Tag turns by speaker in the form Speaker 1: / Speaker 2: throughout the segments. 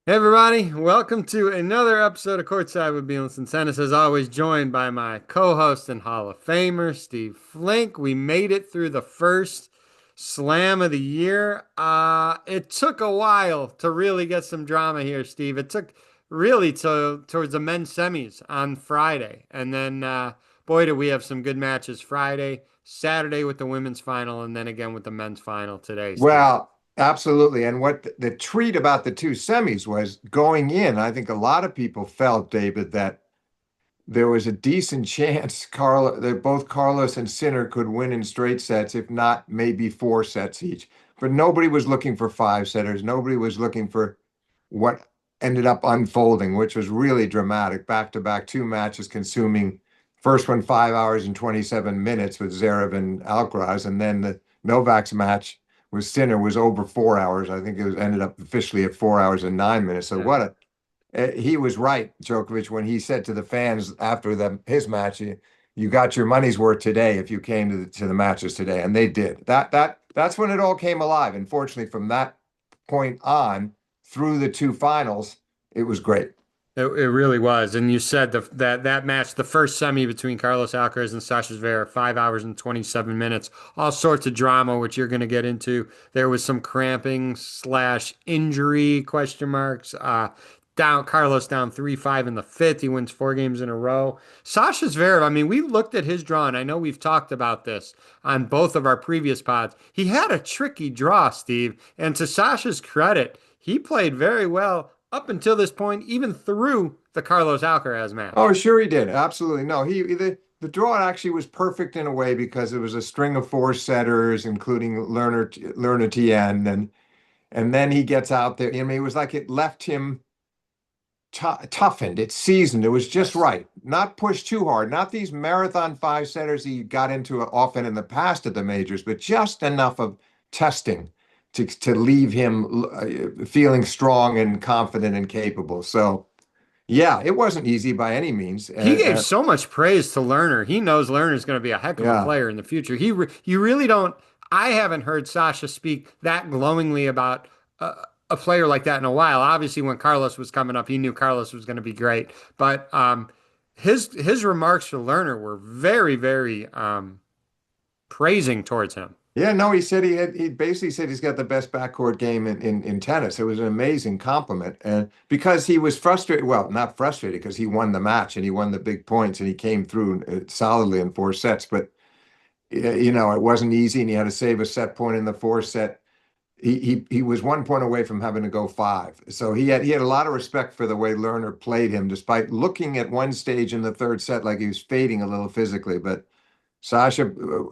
Speaker 1: Hey everybody, welcome to another episode of Courtside with Beilinson Tennis. As always, joined by my co-host and Hall of Famer, Steve Flink. We made it through the first slam of the year. It took a while to really get some drama here, Steve. It took really towards the men's semis on Friday. And then boy, do we have some good matches Friday, Saturday with the women's final, and then again with the men's final today, Steve.
Speaker 2: Well, absolutely. And what the treat about the two semis was going in, I think a lot of people felt, David, that there was a decent chance that both Carlos and Sinner could win in straight sets, if not maybe four sets each. But nobody was looking for five setters. Nobody was looking for what ended up unfolding, which was really dramatic. Back to back two matches consuming first one 5 hours and 27 minutes with Zverev and Alcaraz, and then the Novak's match with Sinner was over 4 hours. I think it was ended up officially at 4 hours and 9 minutes. So
Speaker 1: Yeah.
Speaker 2: what a he was right, Djokovic, when he said to the fans after his match, you got your money's worth today if you came to the matches today, and they did. That's when it all came alive. And fortunately, from that point on through the two finals, it was great.
Speaker 1: It really was. And you said that match, the first semi between Carlos Alcaraz and Sasha Zverev, 5 hours and 27 minutes, all sorts of drama, which you're going to get into. There was some cramping slash injury question marks. Down Carlos down 3-5 in the fifth. He wins 4 games in a row. Sasha Zverev, I mean, we looked at his draw, and I know we've talked about this on both of our previous pods. He had a tricky draw, Steve. And to Sasha's credit, he played very well up until this point, even through the Carlos Alcaraz match.
Speaker 2: Oh, sure he did. Absolutely. No, the draw actually was perfect in a way because it was a string of four setters, including Lerner Tien, and then he gets out there. I mean, it was like it left him toughened. It's seasoned. It was just
Speaker 1: Yes.
Speaker 2: right. Not pushed too hard. Not these marathon five setters he got into often in the past at the majors, but just enough of testing to leave him feeling strong and confident and capable. So yeah, it wasn't easy by any means.
Speaker 1: He gave so much praise to Lerner. He knows Lerner's going to be a heck of a
Speaker 2: Yeah.
Speaker 1: player in the future. You really don't. I haven't heard Sasha speak that glowingly about a player like that in a while. Obviously, when Carlos was coming up, he knew Carlos was going to be great. But his remarks for Lerner were very, very praising towards him.
Speaker 2: Yeah, no, he basically said he's got the best backcourt game in tennis. It was an amazing compliment. And because he was frustrated, well, not frustrated because he won the match and he won the big points and he came through solidly in four sets. But it wasn't easy and he had to save a set point in the fourth set. He was 1 point away from having to go five. So he had a lot of respect for the way Lerner played him, despite looking at one stage in the third set like he was fading a little physically. But Sasha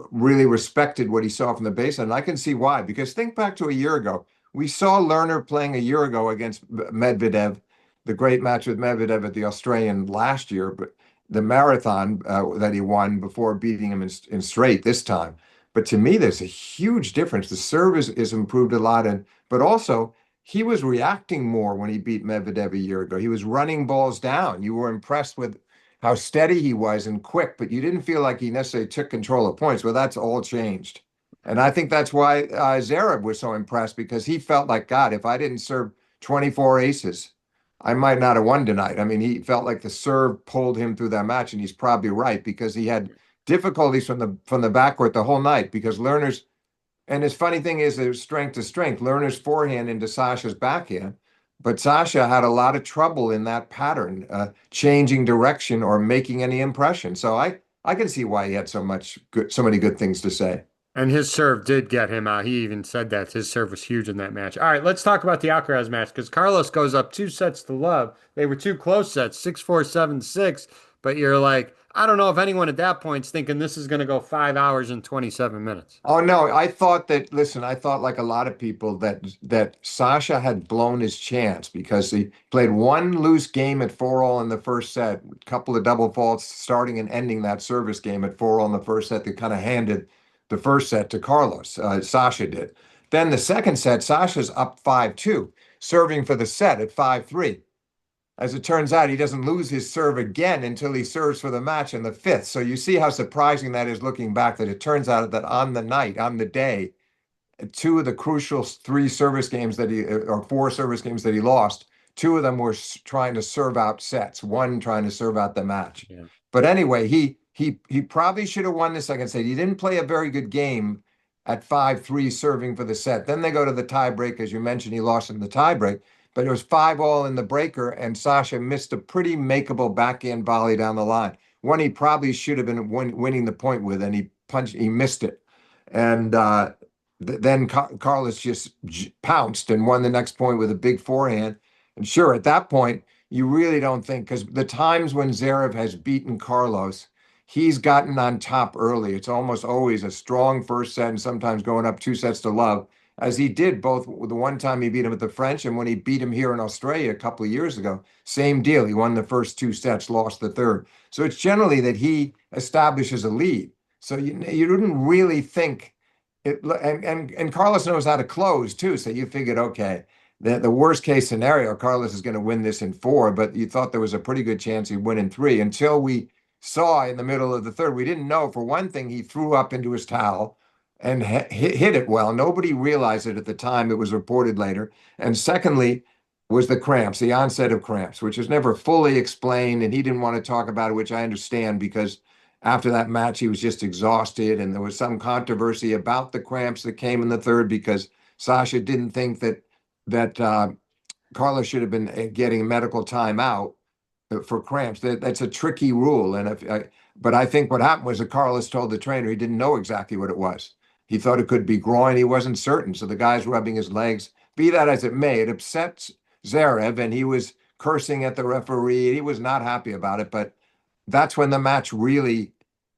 Speaker 2: really respected what he saw from the baseline. And I can see why, because think back to a year ago. We saw Lerner playing a year ago against Medvedev, the great match with Medvedev at the Australian last year, but the marathon that he won before beating him in straight this time. But to me, there's a huge difference. The serve is improved a lot, but also he was reacting more when he beat Medvedev a year ago. He was running balls down. You were impressed with how steady he was and quick, but you didn't feel like he necessarily took control of points. Well, that's all changed. And I think that's why Zverev was so impressed because he felt like, God, if I didn't serve 24 aces, I might not have won tonight. I mean, he felt like the serve pulled him through that match, and he's probably right because he had difficulties from the backcourt the whole night because Lerner's and his funny thing is there's strength to strength. Lerner's forehand into Sasha's backhand, but Sasha had a lot of trouble in that pattern, changing direction or making any impression. So I can see why he had so many good things to say.
Speaker 1: And his serve did get him out. He even said that his serve was huge in that match. All right, let's talk about the Alcaraz match because Carlos goes up 2 sets to love. They were two close sets, 6-4, 7-6. But you're like, I don't know if anyone at that point's thinking this is going to go 5 hours and 27 minutes.
Speaker 2: Oh no, I thought that, listen, I thought like a lot of people that Sasha had blown his chance because he played one loose game at 4-all in the first set, a couple of double faults starting and ending that service game at 4-all in the first set that kind of handed the first set to Carlos. Sasha did. Then the second set, Sasha's up 5-2, serving for the set at 5-3. As it turns out, he doesn't lose his serve again until he serves for the match in the fifth. So you see how surprising that is looking back, that it turns out that on the night, on the day, two of the crucial three service games that he or four service games that he lost Two of them were trying to serve out sets, one trying to serve out the match.
Speaker 1: Yeah.
Speaker 2: But anyway, he probably should have won the second set. He didn't play a very good game at 5-3 serving for the set. Then they go to the tiebreak. As you mentioned, he lost in the tiebreak, but it was 5-all in the breaker, and Sasha missed a pretty makeable backhand volley down the line. One he probably should have been winning the point with, and he missed it. And then Carlos just pounced and won the next point with a big forehand. And sure, at that point, you really don't think, because the times when Zverev has beaten Carlos, he's gotten on top early. It's almost always a strong first set and sometimes going up 2-sets-to-love, as he did both the one time he beat him at the French and when he beat him here in Australia a couple of years ago. Same deal. He won the first 2 sets, lost the third. So it's generally that he establishes a lead. So you didn't really think it, and Carlos knows how to close too. So you figured, okay, the worst case scenario, Carlos is going to win this in 4, but you thought there was a pretty good chance he'd win in 3 until we saw in the middle of the third. We didn't know. For one thing, he threw up into his towel and hit it well. Nobody realized it at the time. It was reported later. And secondly, was the cramps, the onset of cramps, which was never fully explained. And he didn't want to talk about it, which I understand, because after that match, he was just exhausted. And there was some controversy about the cramps that came in the third because Sasha didn't think that Carlos should have been getting a medical timeout for cramps. That's a tricky rule. But I think what happened was that Carlos told the trainer he didn't know exactly what it was. He thought it could be groin. He wasn't certain. So the guy's rubbing his legs. Be that as it may, it upsets Zverev, and he was cursing at the referee. He was not happy about it. But that's when the match really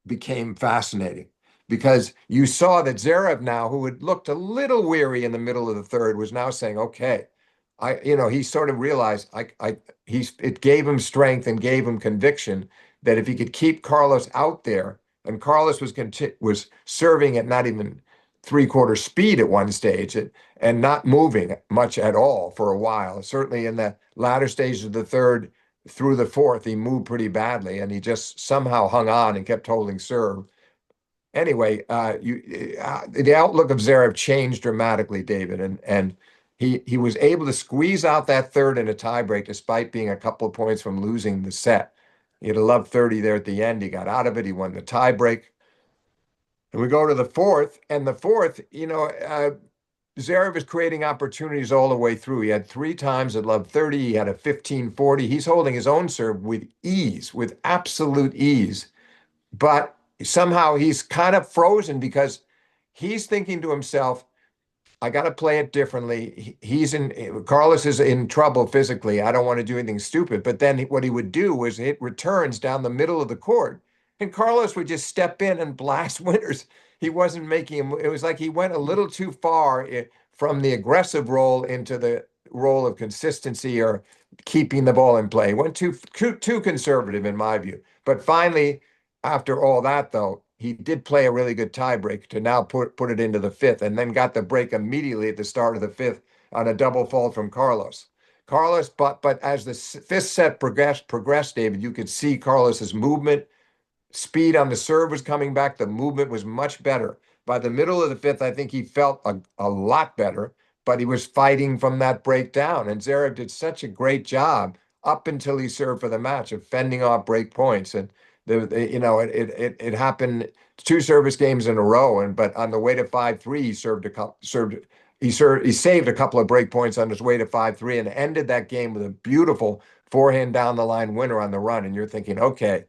Speaker 2: became fascinating, because you saw that Zverev now, who had looked a little weary in the middle of the third, was now saying, okay, he sort of realized it gave him strength and gave him conviction that if he could keep Carlos out there, and Carlos was serving at not even three-quarter speed at one stage, and not moving much at all for a while. Certainly in the latter stages of the third through the fourth, he moved pretty badly, and he just somehow hung on and kept holding serve. Anyway, the outlook of Zverev changed dramatically, David, and he was able to squeeze out that third in a tiebreak despite being a couple of points from losing the set. He had a love 30 there at the end. He got out of it. He won the tiebreak. And we go to the fourth, and the fourth, Zverev is creating opportunities all the way through. He had 3 times at love 30. He had a 15-40. He's holding his own serve with ease, with absolute ease. But somehow he's kind of frozen because he's thinking to himself, I got to play it differently. Carlos is in trouble physically. I don't want to do anything stupid. But then what he would do was hit returns down the middle of the court, and Carlos would just step in and blast winners. He wasn't making him. It was like he went a little too far from the aggressive role into the role of consistency or keeping the ball in play. He went too conservative in my view. But finally, after all that, though, he did play a really good tiebreak to now put it into the fifth, and then got the break immediately at the start of the fifth on a double fault from Carlos. But as the fifth set progressed, David, you could see Carlos's movement, speed on the serve was coming back. The movement was much better. By the middle of the fifth, I think he felt a lot better, but he was fighting from that breakdown. And Zverev did such a great job up until he served for the match of fending off break points. And it happened 2 service games in a row, but on the way to 5-3, he saved a couple of break points on his way to 5-3 and ended that game with a beautiful forehand down the line winner on the run. And you're thinking, okay,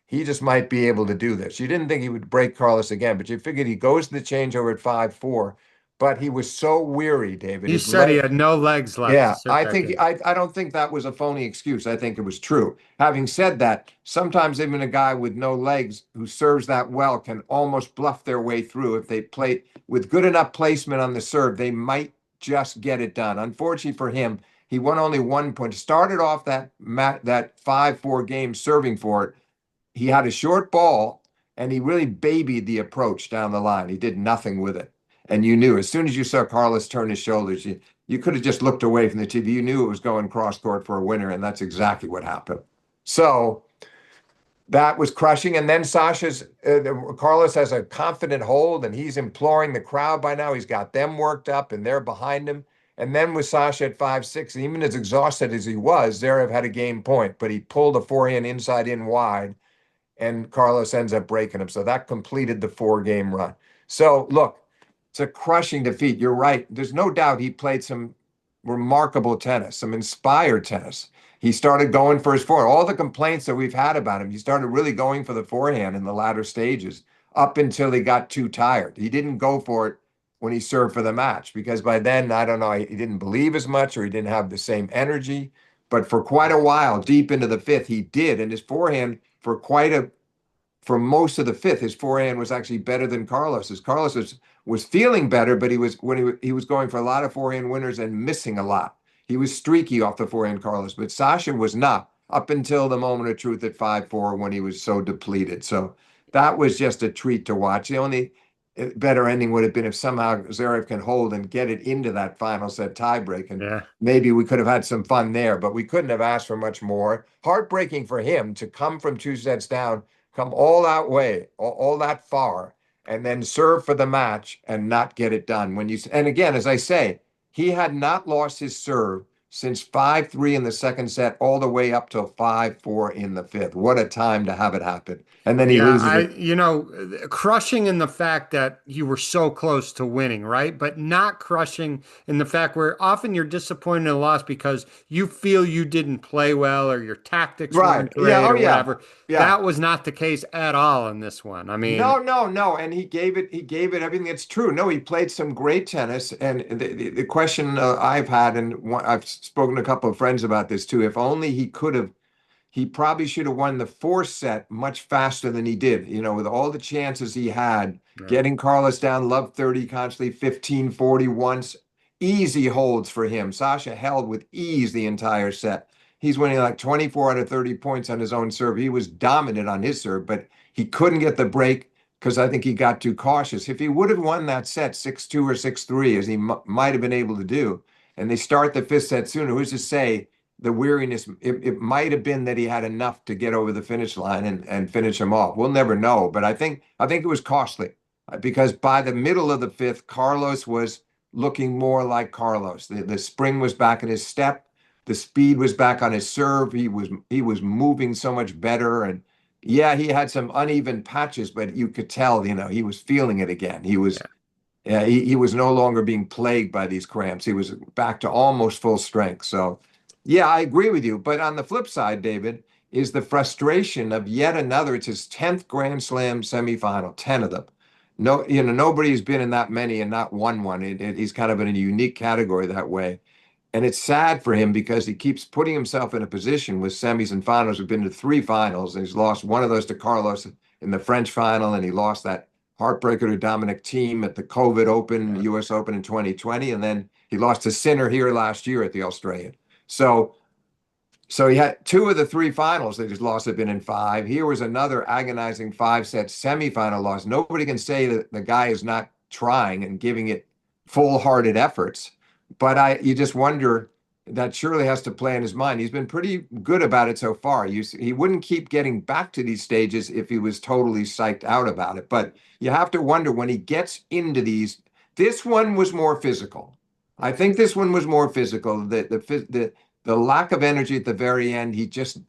Speaker 2: he just might be able to do this. You didn't think he would break Carlos again, but you figured he goes to the changeover at 5-4. But he was so weary, David.
Speaker 1: You
Speaker 2: His
Speaker 1: said he
Speaker 2: leg,
Speaker 1: had no legs left to
Speaker 2: yeah,
Speaker 1: serve
Speaker 2: I
Speaker 1: that
Speaker 2: think
Speaker 1: game.
Speaker 2: I don't think that was a phony excuse. I think it was true. Having said that, sometimes even a guy with no legs who serves that well can almost bluff their way through. If they play with good enough placement on the serve, they might just get it done. Unfortunately for him, he won only 1 point. Started off that 5-4 game serving for it. He had a short ball, and he really babied the approach down the line. He did nothing with it. And you knew as soon as you saw Carlos turn his shoulders, you could have just looked away from the TV. You knew it was going cross court for a winner, and that's exactly what happened. So that was crushing. And then Carlos has a confident hold, and he's imploring the crowd by now. He's got them worked up, and they're behind him. And then with Sasha at 5-6, even as exhausted as he was, Zverev had a game point, but he pulled a forehand inside in wide, and Carlos ends up breaking him. So that completed the 4 game run. So look, it's a crushing defeat. You're right. There's no doubt he played some remarkable tennis, some inspired tennis. He started going for his forehand. All the complaints that we've had about him, he started really going for the forehand in the latter stages up until he got too tired. He didn't go for it when he served for the match because by then, I don't know, he didn't believe as much or he didn't have the same energy. But for quite a while, deep into the fifth, he did. And his forehand for most of the fifth, his forehand was actually better than Carlos's. Carlos was feeling better, but he was going for a lot of forehand winners and missing a lot. He was streaky off the forehand, Carlos, but Sasha was not up until the moment of truth at 5-4 when he was so depleted. So that was just a treat to watch. The only better ending would have been if somehow Zverev can hold and get it into that final set tiebreak. And
Speaker 1: Yeah.
Speaker 2: maybe we could have had some fun there, but we couldn't have asked for much more. Heartbreaking for him to come from 2 sets down, come all that way, all that far, and then serve for the match and not get it done. And again, as I say, he had not lost his serve since 5-3 in the second set, all the way up to 5-4 in the fifth. What a time to have it happen. And then he
Speaker 1: Yeah,
Speaker 2: loses it.
Speaker 1: crushing in the fact that you were so close to winning, right? But not crushing in the fact where often you're disappointed in a loss because you feel you didn't play well or your tactics
Speaker 2: Right.
Speaker 1: weren't
Speaker 2: Yeah.
Speaker 1: great
Speaker 2: Oh,
Speaker 1: or
Speaker 2: yeah.
Speaker 1: whatever.
Speaker 2: Yeah.
Speaker 1: That was not the case at all in this one. I mean,
Speaker 2: No, no, no. And he gave it everything. It's true. No, he played some great tennis. And the question I've had, and I've spoken to a couple of friends about this too, if only he probably should have won the fourth set much faster than he did. With all the chances he had,
Speaker 1: yeah,
Speaker 2: getting Carlos down, love 30 constantly, 15-40 once, easy holds for him. Sasha held with ease the entire set. He's winning like 24 out of 30 points on his own serve. He was dominant on his serve, but he couldn't get the break because I think he got too cautious. If he would have won that set 6-2 or 6-3, as he might have been able to do, and they start the fifth set sooner, who's to say the weariness, it might have been that he had enough to get over the finish line and finish him off. We'll never know, but I think it was costly because by the middle of the fifth, Carlos was looking more like Carlos. The spring was back in his step, the speed was back on his serve. He was moving so much better, and yeah, he had some uneven patches, but you could tell, he was feeling it again. He was
Speaker 1: yeah.
Speaker 2: yeah, he was no longer being plagued by these cramps. He was back to almost full strength. So, yeah, I agree with you. But on the flip side, David, is the frustration of yet another. It's his 10th Grand Slam semifinal, 10 of them. No, nobody's been in that many and not won one. He's kind of in a unique category that way. And it's sad for him because he keeps putting himself in a position with semis and finals. We've been to 3 finals, and he's lost one of those to Carlos in the French final, and he lost that heartbreaker to Dominic Thiem at the COVID Open,
Speaker 1: Yeah.
Speaker 2: US Open in 2020, and then he lost to Sinner here last year at the Australian. So so he had 2 of the 3 finals that he's lost have been in five. Here was another agonizing 5 set semifinal loss. Nobody can say that the guy is not trying and giving it full-hearted efforts. But you just wonder that surely has to play in his mind. He's been pretty good about it so far. He wouldn't keep getting back to these stages if he was totally psyched out about it. But you have to wonder when he gets into these. This one was more physical. I think this one was more physical. The lack of energy at the very end, he just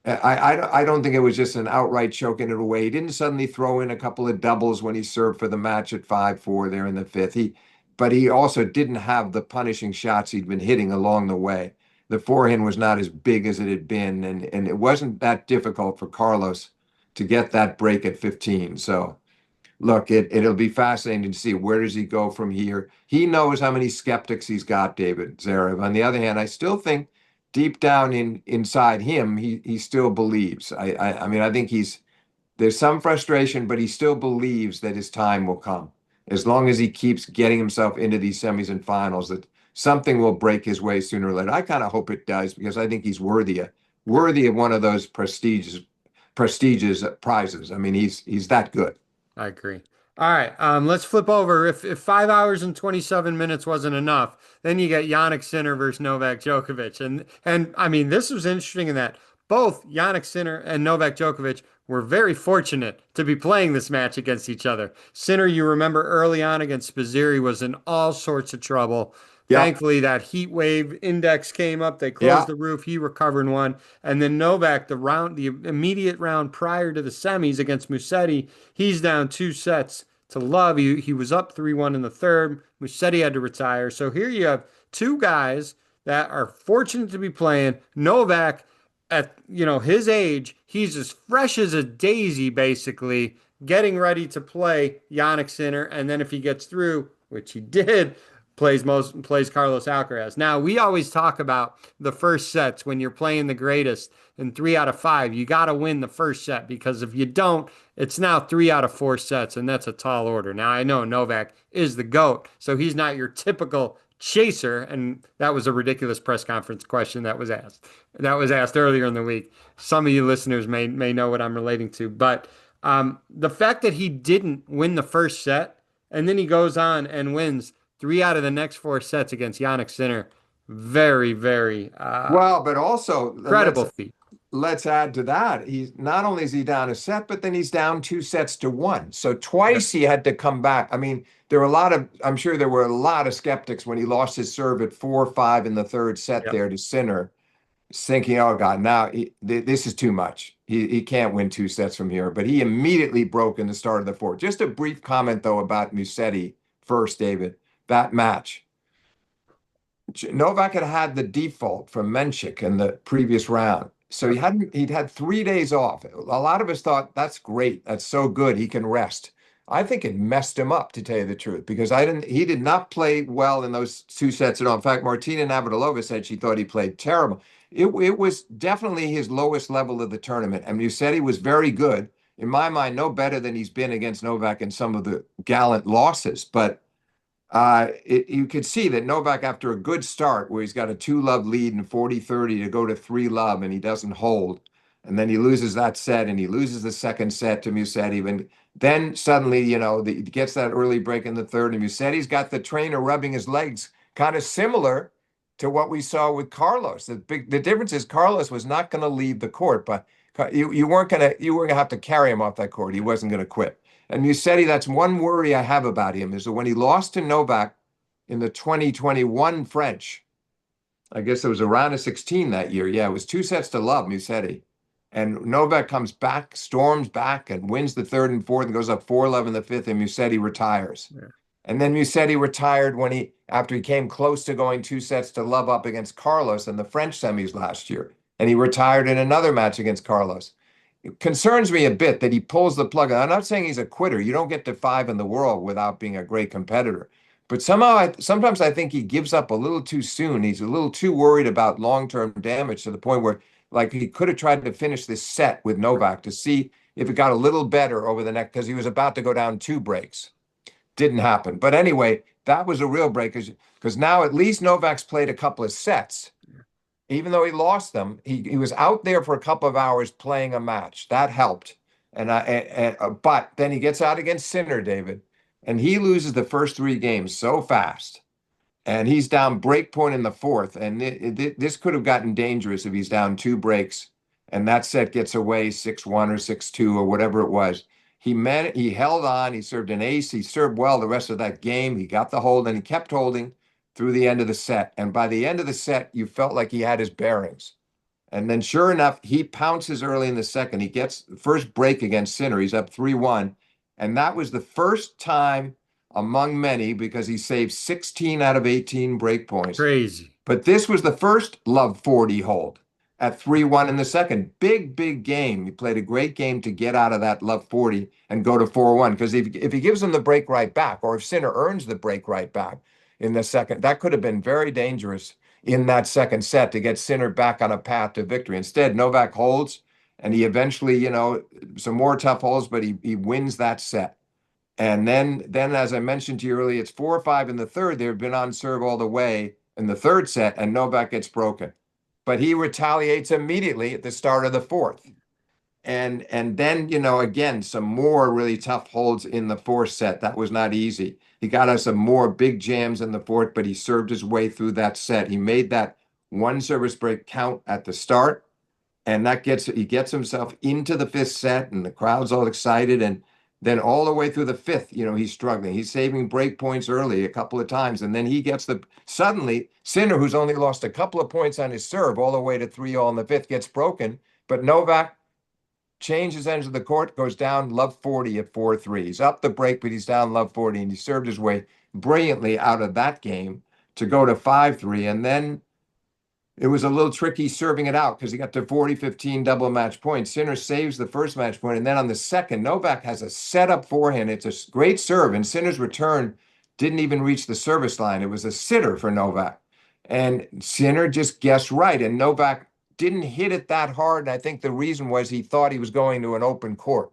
Speaker 2: I don't think it was just an outright choking it away. He didn't suddenly throw in a couple of doubles when he served for the match at 5-4 there in the fifth. But he also didn't have the punishing shots he'd been hitting along the way. The forehand was not as big as it had been, and it wasn't that difficult for Carlos to get that break at 15. So look, it'll be fascinating to see where does he go from here. He knows how many skeptics he's got, David Zverev. On the other hand, I still think deep down inside him, he still believes. I mean, I think there's some frustration, but he still believes that his time will come. As long as he keeps getting himself into these semis and finals, that something will break his way sooner or later. I kind of hope it does because I think he's worthy of one of those prestigious prizes. I mean, he's that good.
Speaker 1: I agree. All right, let's flip over. If 5 hours and 27 minutes wasn't enough, then you get Jannik Sinner versus Novak Djokovic, and I mean this was interesting in that both Jannik Sinner and Novak Djokovic were very fortunate to be playing this match against each other. Sinner, you remember early on against Spizzirri, was in all sorts of trouble.
Speaker 2: Yeah.
Speaker 1: Thankfully, that heat wave index came up. They closed
Speaker 2: Yeah.
Speaker 1: the roof. He recovered one. And then Novak, the immediate round prior to the semis against Musetti, he's down 2 sets to love. He was up 3-1 in the third. Musetti had to retire. So here you have two guys that are fortunate to be playing. Novak, at his age, he's as fresh as a daisy, basically, getting ready to play Yannick Sinner. And then if he gets through, which he did, plays Carlos Alcaraz. Now we always talk about the first sets when you're playing the greatest in 3 out of 5. You got to win the first set because if you don't, it's now 3 out of 4 sets, and that's a tall order. Now I know Novak is the GOAT, so he's not your typical chaser, and that was a ridiculous press conference question that was asked. That was asked earlier in the week. Some of you listeners may know what I'm relating to, but the fact that he didn't win the first set and then he goes on and wins 3 out of the next 4 sets against Yannick Sinner, very, very
Speaker 2: Well, but also
Speaker 1: credible feat.
Speaker 2: let's add to that. He's not only is he down a set, but then he's down 2 sets to 1. So twice he had to come back. I mean, I'm sure there were a lot of skeptics when he lost his serve at 4-5 in the third set
Speaker 1: Yep.
Speaker 2: there to Sinner, thinking, oh God, now this is too much. He can't win 2 sets from here. But he immediately broke in the start of the fourth. Just a brief comment, though, about Musetti first, David. That match. Novak had had the default from Menchik in the previous round. So
Speaker 1: Yep.
Speaker 2: he'd had 3 days off. A lot of us thought that's great. That's so good. He can rest. I think it messed him up, to tell you the truth, because he did not play well in those 2 sets at all. In fact, Martina Navratilova said she thought he played terrible. It was definitely his lowest level of the tournament. And Musetti was very good. In my mind, no better than he's been against Novak in some of the gallant losses. But you could see that Novak, after a good start where he's got a 2-love lead and 40-30 to go to 3-love, and he doesn't hold, and then he loses that set and he loses the second set to Musetti, and then suddenly, he gets that early break in the third, and Musetti's got the trainer rubbing his legs, kind of similar to what we saw with Carlos. The difference is Carlos was not going to leave the court, but you weren't gonna have to carry him off that court. He wasn't going to quit. And Musetti, that's one worry I have about him, is that when he lost to Novak in the 2021 French, I guess it was a round of 16 that year. Yeah, it was 2 sets to love, Musetti. And Novak comes back, storms back, and wins the third and fourth and goes up 4-11 in the fifth, and Musetti retires.
Speaker 1: Yeah.
Speaker 2: And then Musetti retired after he came close to going 2 sets to love up against Carlos in the French semis last year. And he retired in another match against Carlos. It concerns me a bit that he pulls the plug. I'm not saying he's a quitter. You don't get to 5 in the world without being a great competitor. But sometimes I think he gives up a little too soon. He's a little too worried about long-term damage to the point where, like, he could have tried to finish this set with Novak to see if it got a little better over the next, because he was about to go down 2 breaks. Didn't happen. But anyway, that was a real break because now at least Novak's played a couple of sets. Even though he lost them, he was out there for a couple of hours playing a match. That helped. But then he gets out against Sinner, David, and he loses the first 3 games so fast. And he's down break point in the fourth. And this could have gotten dangerous if he's down 2 breaks and that set gets away 6-1 or 6-2 or whatever it was. He held on. He served an ace. He served well the rest of that game. He got the hold and he kept holding through the end of the set. And by the end of the set, you felt like he had his bearings. And then sure enough, he pounces early in the second. He gets the first break against Sinner. He's up 3-1. And that was the first time among many, because he saved 16 out of 18 break points.
Speaker 1: Crazy.
Speaker 2: But this was the first love 40 hold at 3-1 in the second. Big, big game. He played a great game to get out of that love 40 and go to 4-1. Because if he gives him the break right back, or if Sinner earns the break right back in the second, that could have been very dangerous in that second set to get Sinner back on a path to victory. Instead, Novak holds, and he eventually, some more tough holds, but he wins that set. And then, as I mentioned to you earlier, it's 4-5 in the third. They've been on serve all the way in the third set, and Novak gets broken. But he retaliates immediately at the start of the fourth. And then, again, some more really tough holds in the fourth set. That was not easy. He got us some more big jams in the fourth, but he served his way through that set. He made that one service break count at the start, and he gets himself into the fifth set, and the crowd's all excited. And Then all the way through the fifth, he's struggling. He's saving break points early a couple of times, and then he gets suddenly Sinner, who's only lost a couple of points on his serve, all the way to 3-all in the fifth, gets broken. But Novak changes ends of the court, goes down love 40 at 4-3. He's up the break, but he's down love 40, and he served his way brilliantly out of that game to go to 5-3. And then it was a little tricky serving it out because he got to 40-15 double match point. Sinner saves the first match point, and then on the second, Novak has a setup forehand. It's a great serve, and Sinner's return didn't even reach the service line. It was a sitter for Novak. And Sinner just guessed right, and Novak didn't hit it that hard. And I think the reason was he thought he was going to an open court,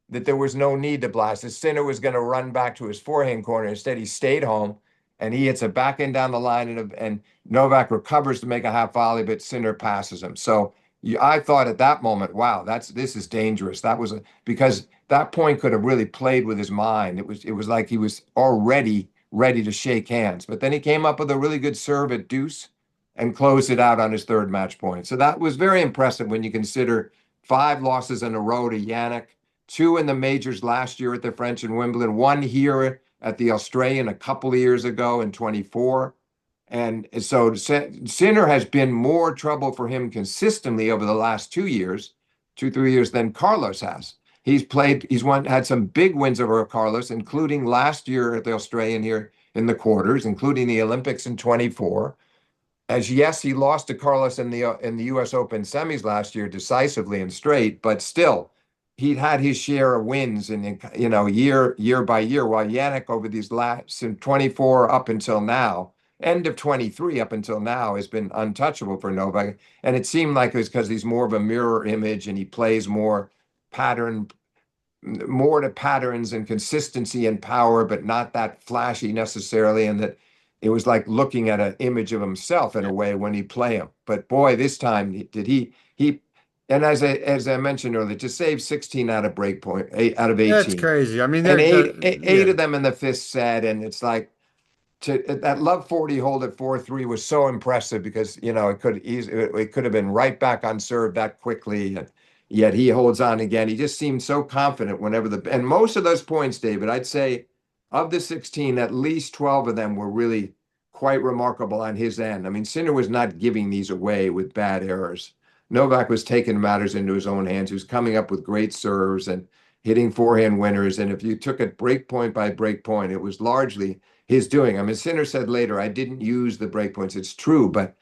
Speaker 2: that there was no need to blast. The Sinner was going to run back to his forehand corner. Instead, he stayed home and he hits a backhand down the line, and Novak recovers to make a half volley, but Sinner passes him. So I thought at that moment, wow, this is dangerous. Because that point could have really played with his mind. It was like he was already ready to shake hands. But then he came up with a really good serve at deuce and closed it out on his third match point. So that was very impressive when you consider 5 losses in a row to Yannick, 2 in the majors last year at the French and Wimbledon, 1 here at the Australian a couple of years ago in 24. And so Sinner has been more trouble for him consistently over the last 2 years, 3 years than Carlos has. Had some big wins over Carlos, including last year at the Australian here in the quarters, including the Olympics in 24. As yes, he lost to Carlos in the U.S. Open semis last year decisively and straight, but still, he'd had his share of wins and year by year. While Yannick over these last in 24 up until now, end of 23 up until now, has been untouchable for Novak. And it seemed like it was because he's more of a mirror image and he plays more to patterns and consistency and power, but not that flashy necessarily, and that it was like looking at an image of himself in a way when he play him. But boy, this time and as I mentioned earlier, to save 16 out of break point, 8 out of
Speaker 1: That's
Speaker 2: 18,
Speaker 1: crazy. I mean,
Speaker 2: and
Speaker 1: they're
Speaker 2: eight
Speaker 1: yeah.
Speaker 2: of them in the fifth set, and it's like that love 40 hold at 4-3 was so impressive because it could have been right back on serve that quickly, and yet he holds on again. He just seemed so confident and most of those points, David, I'd say of the 16, at least 12 of them were really quite remarkable on his end. I mean, Sinner was not giving these away with bad errors. Novak was taking matters into his own hands. He was coming up with great serves and hitting forehand winners. And if you took it break point by break point, it was largely his doing. I mean, Sinner said later, I didn't use the break points. It's true, but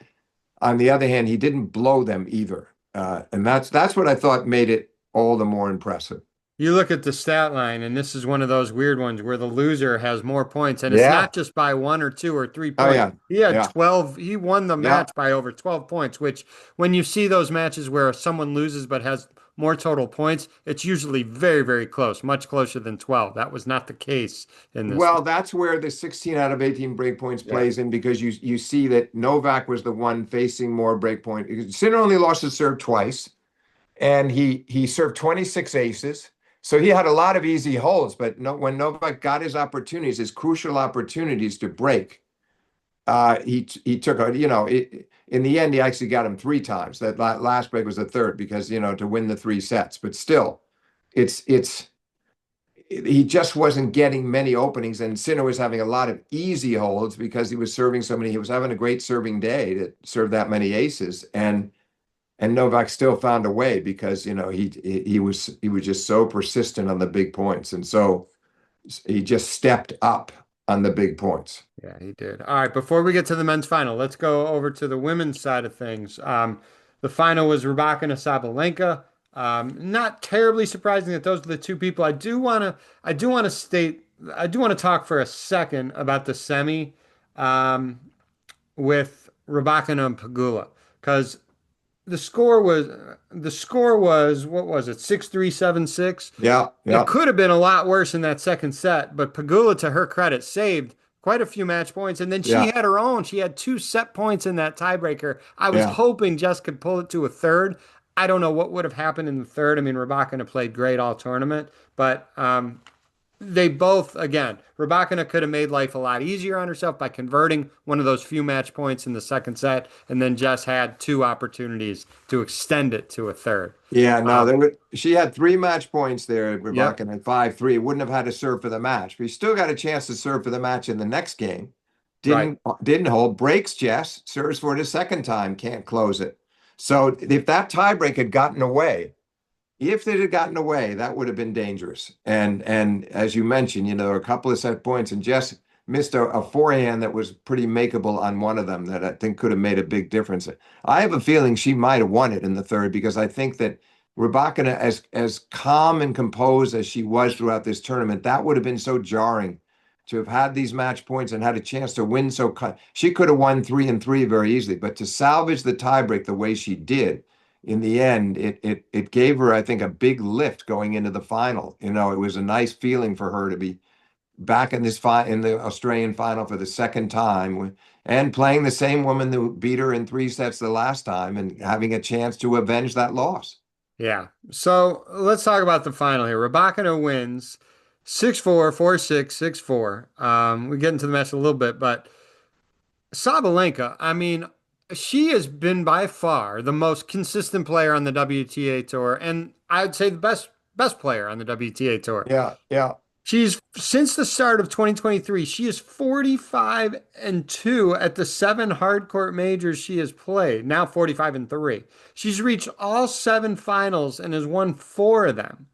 Speaker 2: on the other hand, he didn't blow them either. And that's what I thought made it all the more impressive.
Speaker 1: You look at the stat line, and this is one of those weird ones where the loser has more points, and it's
Speaker 2: Yeah.
Speaker 1: not just by 1 or 2 or 3
Speaker 2: Oh,
Speaker 1: points.
Speaker 2: yeah.
Speaker 1: He had
Speaker 2: Yeah.
Speaker 1: 12. He won the
Speaker 2: Yeah.
Speaker 1: match by over 12 points, which when you see those matches where someone loses but has more total points, it's usually very, very close, much closer than 12. That was not the case in this
Speaker 2: Well,
Speaker 1: one.
Speaker 2: that's where the 16 out of 18 breakpoints
Speaker 1: Yeah.
Speaker 2: plays in because you see that Novak was the one facing more breakpoint. Sinner only lost his serve twice, and he served 26 aces. So he had a lot of easy holds, but when Novak got his opportunities, his crucial opportunities to break, he took in the end he actually got him 3 times. That last break was the third because to win the 3 sets. But still, it's he just wasn't getting many openings, and Sinner was having a lot of easy holds because he was serving so many. He was having a great serving day to serve that many aces, and Novak still found a way because he was just so persistent on the big points, and so he just stepped up on the big points.
Speaker 1: Yeah, he did. All right, before we get to the men's final, let's go over to the women's side of things. The final was Rybakina Sabalenka. Not terribly surprising that those are the 2 people. I do want to state, I do want to talk for a second about the semi um, with Rybakina and Pegula because the score was what was it, 6-3, 7-6.
Speaker 2: Yeah,
Speaker 1: It
Speaker 2: yeah,
Speaker 1: could have been a lot worse in that second set, but Pegula, to her credit, saved quite a few match points. And then she
Speaker 2: yeah,
Speaker 1: had her own. She had 2 set points in that tiebreaker. I was
Speaker 2: yeah.
Speaker 1: hoping Jess could pull it to a third. I don't know what would have happened in the third. I mean, Rybakina played great all tournament, but they both, again, Rybakina could have made life a lot easier on herself by converting one of those few match points in the second set, and then just had two opportunities to extend it to a third.
Speaker 2: Yeah, no,
Speaker 1: Um,
Speaker 2: she had 3 match points there,
Speaker 1: yep,
Speaker 2: Rybakina at 5-3. Wouldn't have had to serve for the match, but he still got a chance to serve for the match in the next game.
Speaker 1: right.
Speaker 2: Didn't hold, breaks Jess, serves for it a second time, can't close it. So if that tiebreak had gotten away, if it had gotten away, that would have been dangerous. And as you mentioned, there were a couple of set points, and Jess missed a forehand that was pretty makeable on one of them that I think could have made a big difference. I have a feeling she might have won it in the third because I think that Rybakina, as calm and composed as she was throughout this tournament, that would have been so jarring to have had these match points and had a chance to win. She could have won 3-3 very easily, but to salvage the tiebreak the way she did in the end, it gave her, I think, a big lift going into the final. It was a nice feeling for her to be back in in the Australian final for the second time and playing the same woman who beat her in 3 sets the last time and having a chance to avenge that loss.
Speaker 1: Yeah. So let's talk about the final here. Rybakina wins 6-4, 4-6, 6-4. We get into the match a little bit, but Sabalenka, I mean, she has been by far the most consistent player on the WTA tour, and I'd say the best player on the WTA tour.
Speaker 2: Yeah, yeah,
Speaker 1: She's since the start of 2023, she is 45 and 2 at the seven hardcourt majors she has played. Now 45 and 3. She's reached all seven finals and has won four of them.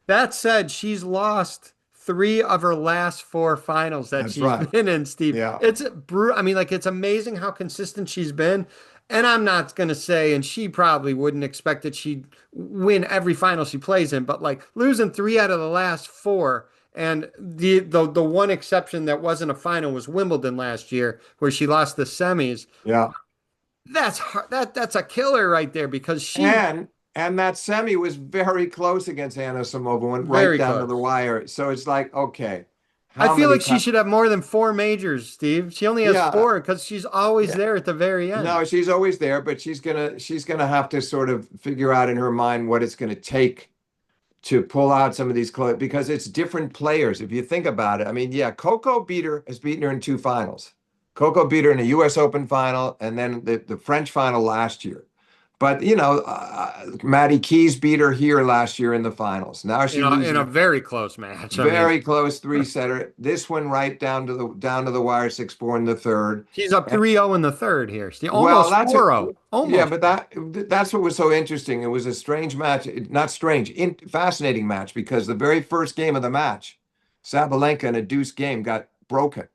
Speaker 1: That said, she's lost three of her last four finals that
Speaker 2: that's
Speaker 1: she's
Speaker 2: right.
Speaker 1: been in, Steve.
Speaker 2: Yeah.
Speaker 1: It's brutal. I mean, like, it's amazing how consistent she's been. And I'm not going to say, and she probably wouldn't expect that she'd win every final she plays in, but like losing three out of the last four. And the one exception that wasn't a final was Wimbledon last year, where she lost the semis.
Speaker 2: Yeah.
Speaker 1: That's hard, that's a killer right there because she
Speaker 2: And and that semi was very close against Anna Samova, went right
Speaker 1: very
Speaker 2: down to the
Speaker 1: close.
Speaker 2: wire. So it's like, okay,
Speaker 1: I
Speaker 2: how
Speaker 1: feel
Speaker 2: many
Speaker 1: like she
Speaker 2: times?
Speaker 1: should have more than four majors, Steve. She only has
Speaker 2: Yeah,
Speaker 1: four because she's always
Speaker 2: yeah.
Speaker 1: there at the very end.
Speaker 2: No, she's always there, but she's gonna have to sort of figure out in her mind what it's gonna take to pull out some of these close because it's different players. If you think about it, I mean, yeah, has beaten her in 2 finals. Coco beat her in a U.S. Open final and then the French final last year. But Maddie Keys beat her here last year in the finals. Now she
Speaker 1: In a
Speaker 2: loses
Speaker 1: very close match. I mean,
Speaker 2: very close 3-setter. This one right down to the wire 6-4 in the third.
Speaker 1: she's up 3-0 in the third here. Steve.
Speaker 2: Well,
Speaker 1: Almost
Speaker 2: that's a
Speaker 1: 4-0.
Speaker 2: yeah,
Speaker 1: Almost.
Speaker 2: but that's what was so interesting. It was a strange match, not strange, fascinating match because the very first game of the match, Sabalenka in a deuce game got broken.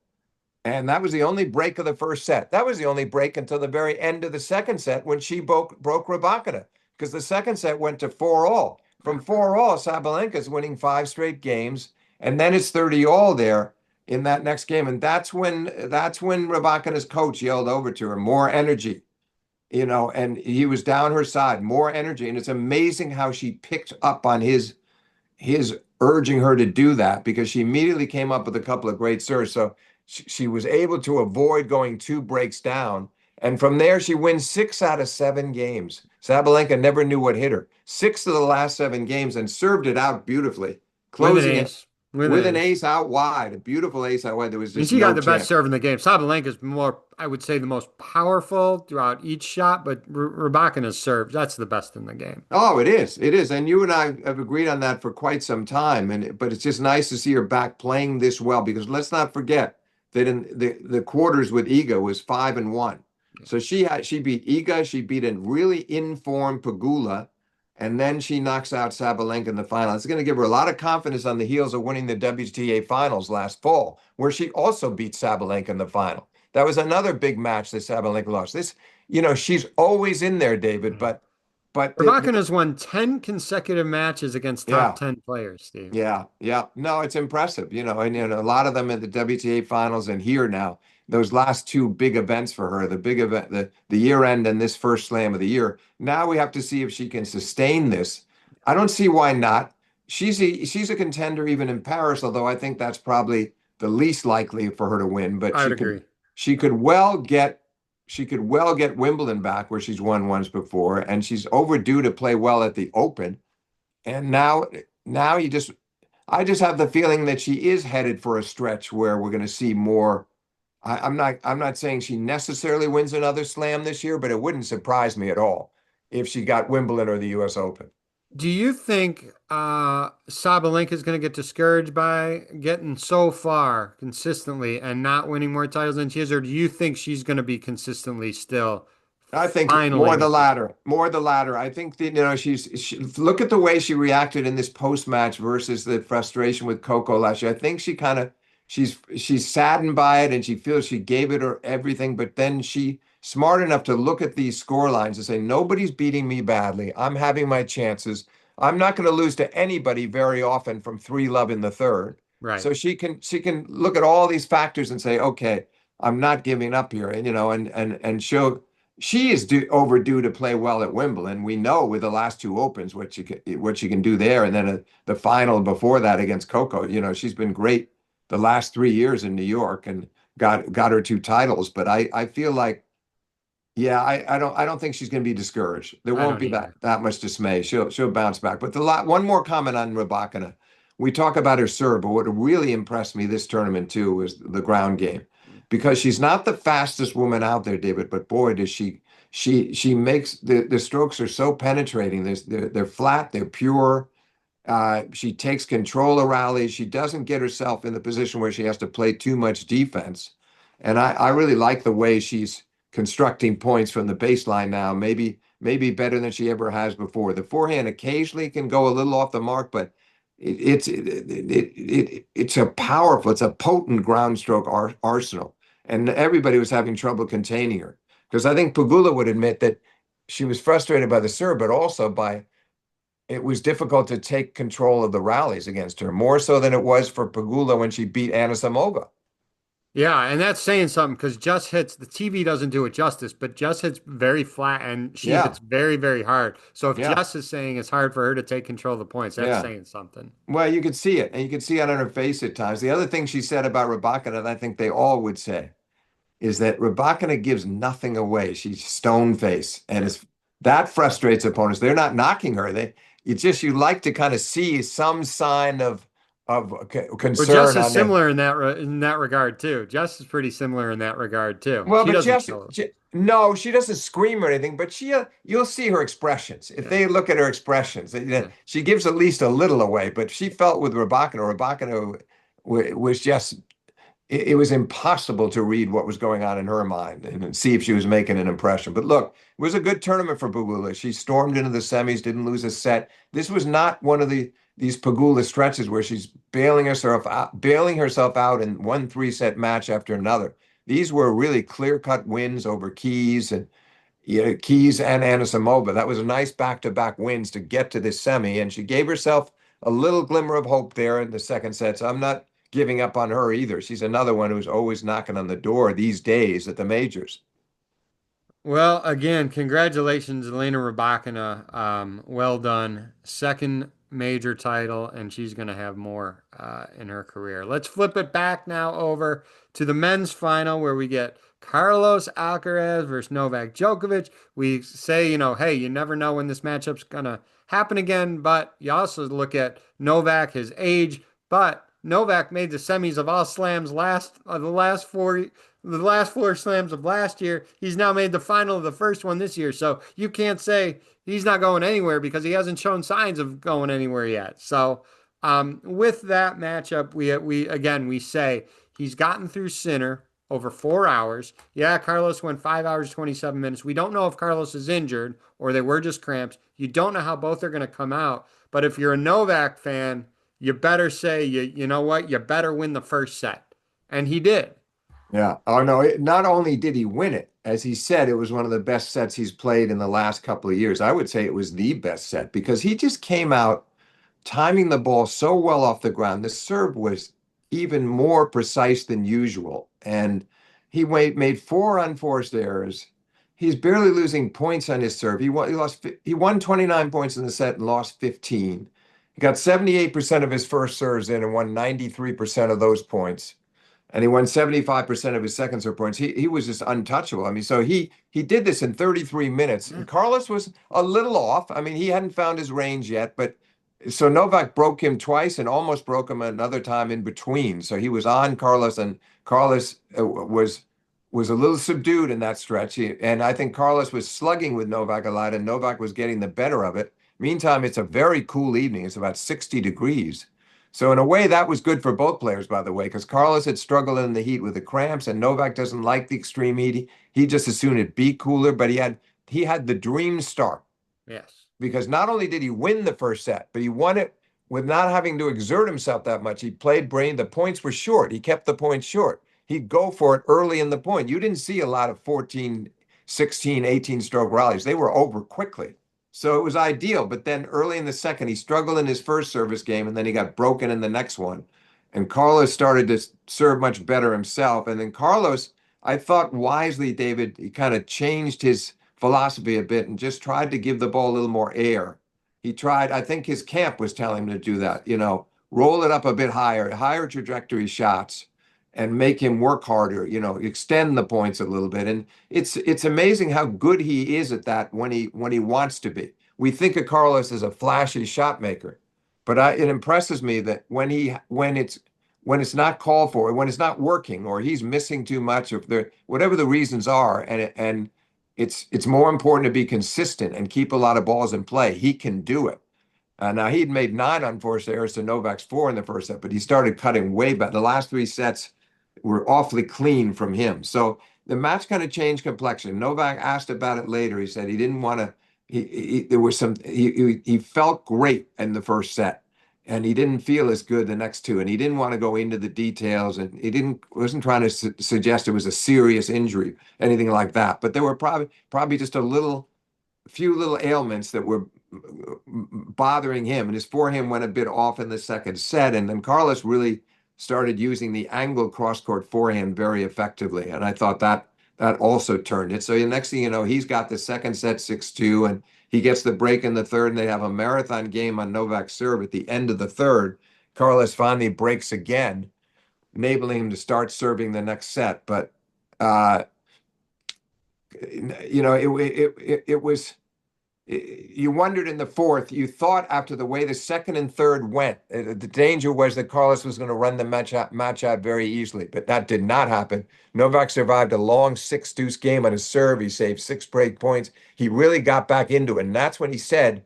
Speaker 2: And that was the only break of the first set. That was the only break until the very end of the second set when she broke Rybakina because the second set went to 4-all. From 4-all, Sabalenka's winning 5 straight games, and then it's 30-all there in that next game. And that's when Rybakina's coach yelled over to her, more energy, and he was down her side, more energy. And it's amazing how she picked up on his urging her to do that because she immediately came up with a couple of great serves. So she was able to avoid going 2 breaks down. And from there, she wins 6 out of 7 games. Sabalenka never knew what hit her. 6 of the last 7 games and served it out beautifully,
Speaker 1: With an
Speaker 2: closing it
Speaker 1: ace. With an
Speaker 2: with an
Speaker 1: ace.
Speaker 2: ace out wide, a beautiful ace out wide. There was
Speaker 1: And
Speaker 2: just
Speaker 1: she got
Speaker 2: no
Speaker 1: the best
Speaker 2: chance.
Speaker 1: serve in the game. Sabalenka's more, I would say, the most powerful throughout each shot, but Rybakina's serve, that's the best in the game.
Speaker 2: Oh, it is. It is. And you and I have agreed on that for quite some time. But it's just nice to see her back playing this well because let's not forget that in the quarters with Iga was 5-1. So she beat Iga, she beat a really informed Pagula, and then she knocks out Sabalenka in the final. It's going to give her a lot of confidence on the heels of winning the WTA finals last fall, where she also beat Sabalenka in the final. That was another big match that Sabalenka lost. She's always in there, David,
Speaker 1: Mhm.
Speaker 2: but
Speaker 1: Rybakina's won 10 consecutive matches against top
Speaker 2: yeah,
Speaker 1: 10 players, Steve.
Speaker 2: yeah, yeah. No, it's impressive, and a lot of them at the WTA finals and here now. Those last two big events for her, the big event, the year end and this first slam of the year. Now we have to see if she can sustain this. I don't see why not. She's a contender even in Paris, although I think that's probably the least likely for her to win. But
Speaker 1: I would agree.
Speaker 2: she could well get Wimbledon back where she's won once before, and she's overdue to play well at the Open. And now you just I just have the feeling that she is headed for a stretch where we're going to see more. I'm not saying she necessarily wins another slam this year, but it wouldn't surprise me at all if she got Wimbledon or the US Open.
Speaker 1: Do you think Sabalenka is going to get discouraged by getting so far consistently and not winning more titles than she is, or do you think she's going to be consistently still
Speaker 2: I think
Speaker 1: finally
Speaker 2: more the
Speaker 1: get this?
Speaker 2: latter, more the latter. I think that, look at the way she reacted in this post-match versus the frustration with Coco last year. I think she's saddened by it and she feels she gave it her everything, but then she smart enough to look at these score lines and say, nobody's beating me badly. I'm having my chances. I'm not going to lose to anybody very often from 3-love in the third.
Speaker 1: Right.
Speaker 2: So she can look at all these factors and say, okay, I'm not giving up here. And and show she is overdue to play well at Wimbledon. We know with the last two opens what she can do there, and then the final before that against Coco. She's been great the last 3 years in New York and got her two titles. But I feel like, yeah, I don't think she's going to be discouraged. There
Speaker 1: I
Speaker 2: won't
Speaker 1: don't
Speaker 2: be that
Speaker 1: either.
Speaker 2: that much dismay. She'll bounce back. But one more comment on Rybakina. We talk about her serve, but what really impressed me this tournament too was the ground game, because she's not the fastest woman out there, David. But boy, does she makes the strokes are so penetrating. They're flat, they're pure. She takes control of rallies. She doesn't get herself in the position where she has to play too much defense. And I really like the way she's constructing points from the baseline now. Maybe better than she ever has before. The forehand occasionally can go a little off the mark, but it's a powerful, it's a potent ground stroke arsenal. And everybody was having trouble containing her because I think Pagula would admit that she was frustrated by the serve, but also by it was difficult to take control of the rallies against her, more so than it was for Pagula when she beat Anna Samova.
Speaker 1: Yeah, and that's saying something because Just hits the TV doesn't do it justice, but Just hits very flat and she
Speaker 2: Yeah,
Speaker 1: hits very, very hard. So if
Speaker 2: yeah,
Speaker 1: Just is saying it's hard for her to take control of the points, that's
Speaker 2: yeah.
Speaker 1: saying something.
Speaker 2: Well, you could see it, and you could see it on her face at times. The other thing she said about Rybakina, and I think they all would say, is that Rybakina gives nothing away. She's stone face, and
Speaker 1: Yeah.
Speaker 2: it's that frustrates opponents. They're not knocking her. You like to kind of see some sign of
Speaker 1: Well, Just
Speaker 2: concern
Speaker 1: is
Speaker 2: on them.
Speaker 1: similar in that regard too. Just is pretty similar in that regard too.
Speaker 2: Well,
Speaker 1: She
Speaker 2: but
Speaker 1: doesn't show it.
Speaker 2: no, she doesn't scream or anything, but you'll see her expressions. If
Speaker 1: Yeah.
Speaker 2: they look at her expressions,
Speaker 1: Yeah.
Speaker 2: she gives at least a little away. But she felt with Rybakina was just it was impossible to read what was going on in her mind and see if she was making an impression. But look, it was a good tournament for Pagula. She stormed into the semis, didn't lose a set. This was not one of these Pagula stretches where she's bailing herself out in one three-set match after another. These were really clear-cut wins over Keys and yeah, Keys and Anisimova. That was a nice back-to-back wins to get to this semi, and she gave herself a little glimmer of hope there in the second set. So I'm not giving up on her either. She's another one who's always knocking on the door these days at the majors.
Speaker 1: Well, again, congratulations, Elena Rybakina. Well done. Second major title, and she's going to have more in her career. Let's flip it back now over to the men's final where we get Carlos Alcaraz versus Novak Djokovic. We say, hey, you never know when this matchup's going to happen again, but you also look at Novak, his age, but Novak made the semis of all slams the last four slams of last year. He's now made the final of the first one this year. So you can't say he's not going anywhere because he hasn't shown signs of going anywhere yet. So with that matchup, we say he's gotten through Sinner over 4 hours. Yeah, Carlos went 5 hours 27 minutes. We don't know if Carlos is injured or they were just cramps. You don't know how both are going to come out. But if you're a Novak fan, you better say you know what, you better win the first set, and he did.
Speaker 2: Yeah. Oh no, not only did he win it, as he said, it was one of the best sets he's played in the last couple of years. I would say it was the best set because he just came out timing the ball so well off the ground. The serve was even more precise than usual. And made four unforced errors. He's barely losing points on his serve. He won 29 points in the set and lost 15. He got 78% of his first serves in and won 93% of those points. And he won 75% of his second serve points. He was just untouchable. I mean, so he did this in 33 minutes.
Speaker 1: Yeah.
Speaker 2: And Carlos was a little off. I mean, he hadn't found his range yet, but so Novak broke him twice and almost broke him another time in between. So he was on Carlos, and Carlos was a little subdued in that stretch. And I think Carlos was slugging with Novak a lot, and Novak was getting the better of it. Meantime, it's a very cool evening. It's about 60 degrees. So in a way, that was good for both players, by the way, because Carlos had struggled in the heat with the cramps, and Novak doesn't like the extreme heat. He just as soon it'd be cooler, but he had the dream start
Speaker 1: Yes.
Speaker 2: because not only did he win the first set, but he won it with not having to exert himself that much. He played brain. The points were short. He kept the points short. He'd go for it early in the point. You didn't see a lot of 14, 16, 18 stroke rallies. They were over quickly. So it was ideal. But then early in the second, he struggled in his first service game, and then he got broken in the next one. And Carlos started to serve much better himself. And then Carlos, I thought wisely, David, he kind of changed his philosophy a bit and just tried to give the ball a little more air. He tried, I think his camp was telling him to do that, roll it up a bit higher, higher trajectory shots and make him work harder, extend the points a little bit. And it's amazing how good he is at that when he wants to be. We think of Carlos as a flashy shot maker, but it impresses me that when it's not called for, when it's not working, or he's missing too much, or whatever the reasons are, and it's more important to be consistent and keep a lot of balls in play. He can do it. Now he'd made 9 unforced errors to Novak's 4 in the first set, but he started cutting way back. The last 3 sets were awfully clean from him. So the match kind of changed complexion. Novak asked about it later. He said he didn't want to. There was some. He felt great in the first set, and he didn't feel as good the next 2. And he didn't want to go into the details, and he wasn't trying to suggest it was a serious injury, anything like that. But there were probably just few little ailments that were bothering him, and his forehand went a bit off in the second set. And then Carlos really started using the angled cross-court forehand very effectively, and I thought that also turned it. So the next thing you know, he's got the second set 6-2, and he gets the break in the third, and they have a marathon game on Novak's serve at the end of the third. Carlos finally breaks again, enabling him to start serving the next set. But it was you wondered in the fourth, you thought after the way the second and third went, the danger was that Carlos was going to run the match out very easily, but that did not happen. Novak survived a long 6 deuce game on his serve. He saved 6 break points. He really got back into it. And that's when he started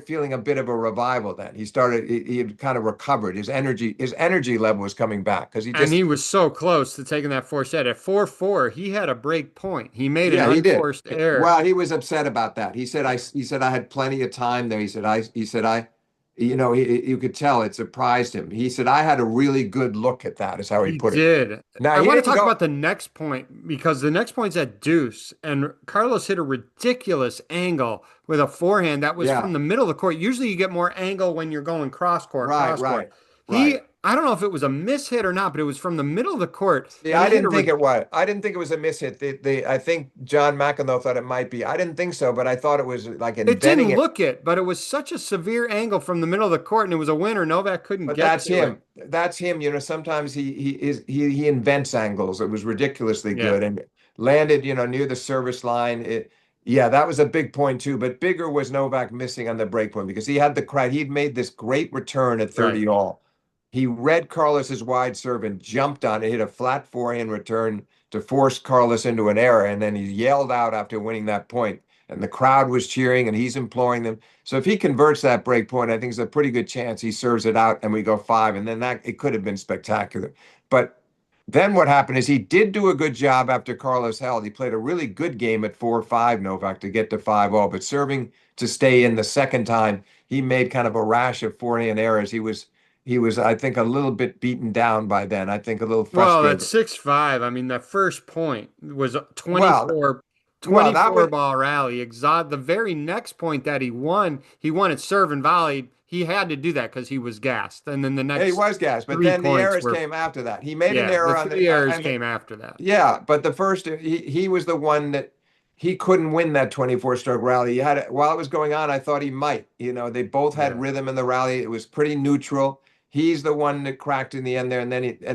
Speaker 2: feeling a bit of a revival then. He had kind of recovered. His energy level was coming back because
Speaker 1: And he was so close to taking that fourth set. At 4-4, he had a break point. He made an
Speaker 2: yeah, he did.
Speaker 1: unforced error.
Speaker 2: Well, he was upset about that. He said I had plenty of time there. You could tell it surprised him. He said I had a really good look at that, is how he
Speaker 1: He
Speaker 2: put it.
Speaker 1: did.
Speaker 2: Now
Speaker 1: I
Speaker 2: he
Speaker 1: want to
Speaker 2: didn't
Speaker 1: talk
Speaker 2: go.
Speaker 1: about the next point because the next point's at deuce, and Carlos hit a ridiculous angle with a forehand that was from
Speaker 2: Yeah,
Speaker 1: the middle of the court. Usually you get more angle when you're going
Speaker 2: right,
Speaker 1: cross court.
Speaker 2: right,
Speaker 1: He,
Speaker 2: right.
Speaker 1: I don't know if it was a miss hit or not, but it was from the middle of the court,
Speaker 2: See,
Speaker 1: and
Speaker 2: I
Speaker 1: he hit
Speaker 2: didn't think it was. I didn't think it was a mishit. I think John McEnroe thought it might be. I didn't think so, but I thought it was like
Speaker 1: it
Speaker 2: inventing
Speaker 1: didn't
Speaker 2: it.
Speaker 1: look it, but it was such a severe angle from the middle of the court, and it was a winner. Novak couldn't
Speaker 2: But
Speaker 1: get
Speaker 2: that's
Speaker 1: to it.
Speaker 2: him. That's him. Sometimes he invents angles. It was ridiculously
Speaker 1: Yeah,
Speaker 2: good and landed, near the service line. Yeah, that was a big point too. But bigger was Novak missing on the break point because he had the crowd. He'd made this great return at
Speaker 1: right.
Speaker 2: 30 all. He read Carlos's wide serve and jumped on it, hit a flat forehand return to force Carlos into an error, and then he yelled out after winning that point. And the crowd was cheering, and he's imploring them. So if he converts that break point, I think it's a pretty good chance he serves it out and we go 5. And then that it could have been spectacular. But then what happened is he did do a good job after Carlos held. He played a really good game at 4-5, Novak, to get to 5-0. But serving to stay in the second time, he made kind of a rash of forehand errors. He was, I think, a little bit beaten down by then. I think a little
Speaker 1: Well, that's
Speaker 2: frustrated.
Speaker 1: 6-5. I mean, that first point was a
Speaker 2: Well,
Speaker 1: 24,
Speaker 2: well, that
Speaker 1: 24
Speaker 2: was
Speaker 1: ball rally. The very next point that he won at serve and volley. He had to do that because he was gassed. And then the
Speaker 2: he
Speaker 1: next
Speaker 2: was gas, but
Speaker 1: three
Speaker 2: then the
Speaker 1: points
Speaker 2: errors
Speaker 1: were,
Speaker 2: came after that. He made an
Speaker 1: yeah, the
Speaker 2: error on
Speaker 1: three
Speaker 2: the
Speaker 1: errors
Speaker 2: and
Speaker 1: came after that.
Speaker 2: yeah, but the first he was the one that he couldn't win that 24 stroke rally. He had it while it was going on. I thought he might. They both had
Speaker 1: Yeah.
Speaker 2: rhythm in the rally. It was pretty neutral. He's the one that cracked in the end there, and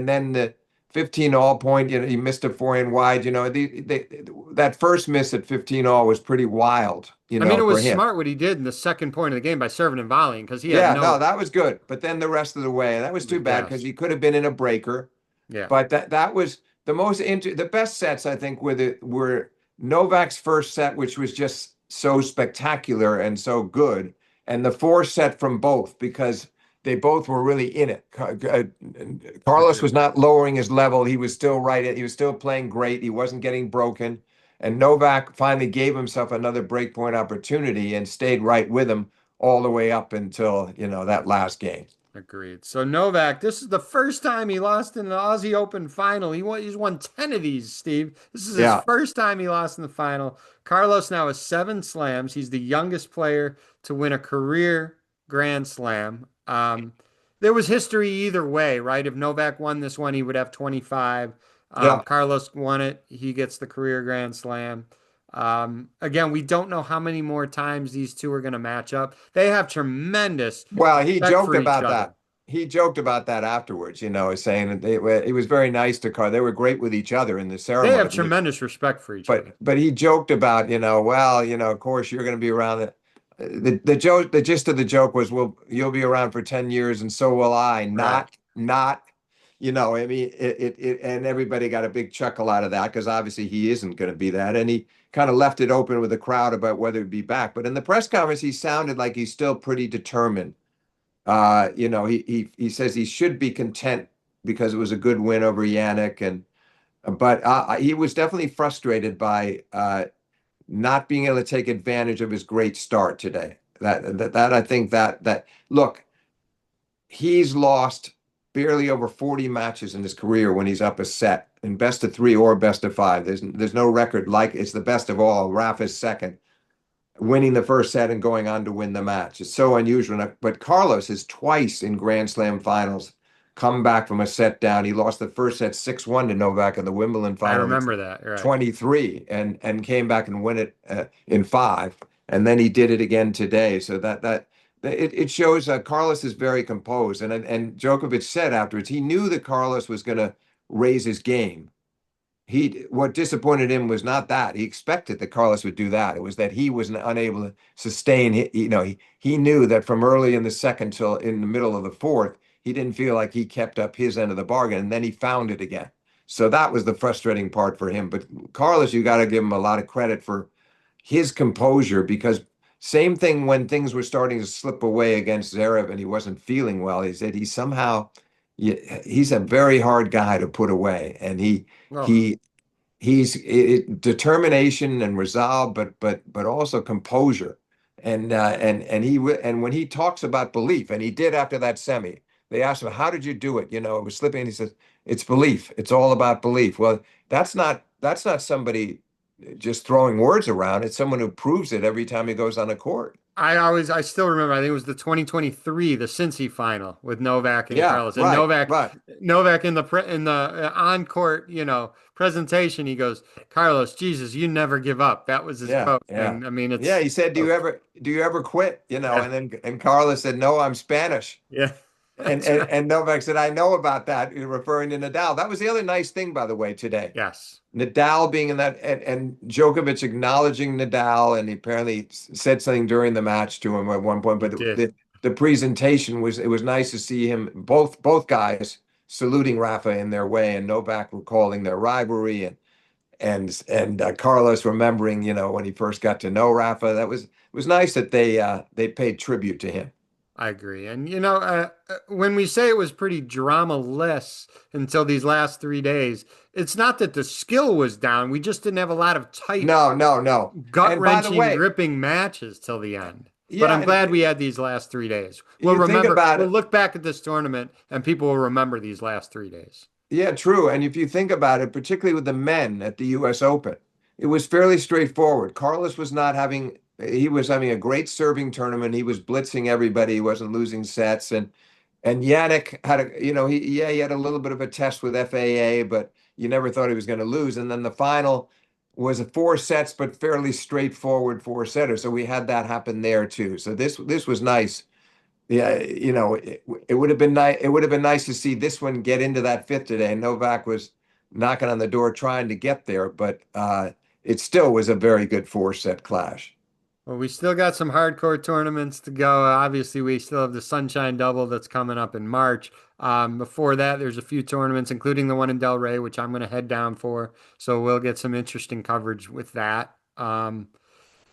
Speaker 2: then 15 all point. He missed a forehand wide. That first miss at 15 all was pretty wild,
Speaker 1: I mean, it
Speaker 2: for
Speaker 1: was
Speaker 2: him.
Speaker 1: smart what he did in the second point of the game by serving and volleying because he had
Speaker 2: Yeah, no,
Speaker 1: no.
Speaker 2: that was good. But then the rest of the way, that was too bad because
Speaker 1: Yes.
Speaker 2: he could have been in a breaker.
Speaker 1: Yeah.
Speaker 2: But that was the best sets, I think, were Novak's first set, which was just so spectacular and so good, and the fourth set from both because they both were really in it. Carlos was
Speaker 1: Agreed.
Speaker 2: not lowering his level; he was still right. He was still playing great. He wasn't getting broken, and Novak finally gave himself another breakpoint opportunity and stayed right with him all the way up until that last game.
Speaker 1: Agreed. So Novak, this is the first time he lost in the Aussie Open final. He's won 10 of these, Steve. This is his
Speaker 2: Yeah.
Speaker 1: first time he lost in the final. Carlos now has 7 slams. He's the youngest player to win a career Grand Slam. There was history either way, right? If Novak won this one, he would have 25.
Speaker 2: Yeah.
Speaker 1: Carlos won it. He gets the career Grand Slam. Again, we don't know how many more times these two are going to match up. They have tremendous
Speaker 2: Well, he
Speaker 1: respect
Speaker 2: joked
Speaker 1: for each
Speaker 2: about
Speaker 1: other.
Speaker 2: that. He joked about that afterwards, saying that it was very nice to Carl. They were great with each other in the
Speaker 1: They have
Speaker 2: ceremony.
Speaker 1: tremendous respect for each other.
Speaker 2: But he joked about, well, of course you're going to be around. The joke, the gist of the joke was, well, you'll be around for 10 years and so will I.
Speaker 1: Right.
Speaker 2: Not, I mean, and everybody got a big chuckle out of that because obviously he isn't going to be that. And he kind of left it open with the crowd about whether he'd be back. But in the press conference, he sounded like he's still pretty determined. He says he should be content because it was a good win over Yannick, but he was definitely frustrated by not being able to take advantage of his great start today. That I think that look, he's lost barely over 40 matches in his career when he's up a set in best of three or best of five. There's no record like it's the best of all. Rafa's second, winning the first set and going on to win the match. It's so unusual. But Carlos has twice in Grand Slam finals come back from a set down. He lost the first set 6-1 to Novak in the Wimbledon
Speaker 1: I
Speaker 2: final
Speaker 1: remember that. Right.
Speaker 2: 23 and came back and win it in five. And then he did it again today. So it shows Carlos is very composed. And Djokovic said afterwards he knew that Carlos was going to raise his game. What disappointed him was not that he expected that Carlos would do that. It was that he was unable to sustain. He knew that from early in the second till in the middle of the fourth, he didn't feel like he kept up his end of the bargain, and then he found it again. So that was the frustrating part for him. But Carlos, you got to give him a lot of credit for his composure because same thing when things were starting to slip away against Zverev and he wasn't feeling well. He said he's a very hard guy to put away, and
Speaker 1: Oh,
Speaker 2: he determination and resolve, but also composure. And when he talks about belief, and he did after that semi, they asked him, "How did you do it?" It was slipping. And he says, "It's belief. It's all about belief." Well, that's not somebody just throwing words around. It's someone who proves it every time he goes on a court.
Speaker 1: I still remember. I think it was the 2023, the Cincy final with Novak and
Speaker 2: Yeah,
Speaker 1: Carlos. And
Speaker 2: right, right.
Speaker 1: Novak in the on court, presentation, he goes, "Carlos, Jesus, you never give up." That was his
Speaker 2: Yeah,
Speaker 1: quote.
Speaker 2: yeah.
Speaker 1: And I mean,
Speaker 2: Yeah,
Speaker 1: it's
Speaker 2: he said, "Do you ever quit?"
Speaker 1: yeah,
Speaker 2: And Carlos said, "No, I'm Spanish."
Speaker 1: yeah,
Speaker 2: And,
Speaker 1: that's
Speaker 2: and
Speaker 1: right.
Speaker 2: and Novak said, "I know about that," referring to Nadal. That was the other nice thing, by the way, today.
Speaker 1: Yes,
Speaker 2: Nadal being in that, and Djokovic acknowledging Nadal, and he apparently said something during the match to him at one point.
Speaker 1: he
Speaker 2: But
Speaker 1: did.
Speaker 2: the presentation was nice to see him both guys saluting Rafa in their way, and Novak recalling their rivalry, and Carlos remembering, when he first got to know Rafa. It was nice that they paid tribute to him.
Speaker 1: I agree. And when we say it was pretty dramaless until these last 3 days, it's not that the skill was down. We just didn't have a lot of tight,
Speaker 2: No, no, no. And by the
Speaker 1: gut-wrenching,
Speaker 2: way,
Speaker 1: gripping matches till the end. But
Speaker 2: yeah,
Speaker 1: I'm
Speaker 2: and
Speaker 1: glad we had these last 3 days.
Speaker 2: you think about
Speaker 1: We'll
Speaker 2: it.
Speaker 1: look back at this tournament and people will remember these last 3 days.
Speaker 2: Yeah, true. And if you think about it, particularly with the men at the US Open, it was fairly straightforward. Carlos was not having, he was having a great serving tournament. He was blitzing everybody. He wasn't losing sets. And Yannick had he had a little bit of a test with FAA, but you never thought he was going to lose. And then the final was a four sets, but fairly straightforward four setter. So we had that happen there too. So this was nice. Yeah, it would have been nice. It would have been nice to see this one get into that fifth today. Novak was knocking on the door trying to get there, but it still was a very good four-set clash.
Speaker 1: Well, we still got some hardcore tournaments to go. Obviously, we still have the Sunshine Double that's coming up in March. Before that, there's a few tournaments, including the one in Delray, which I'm going to head down for. So we'll get some interesting coverage with that.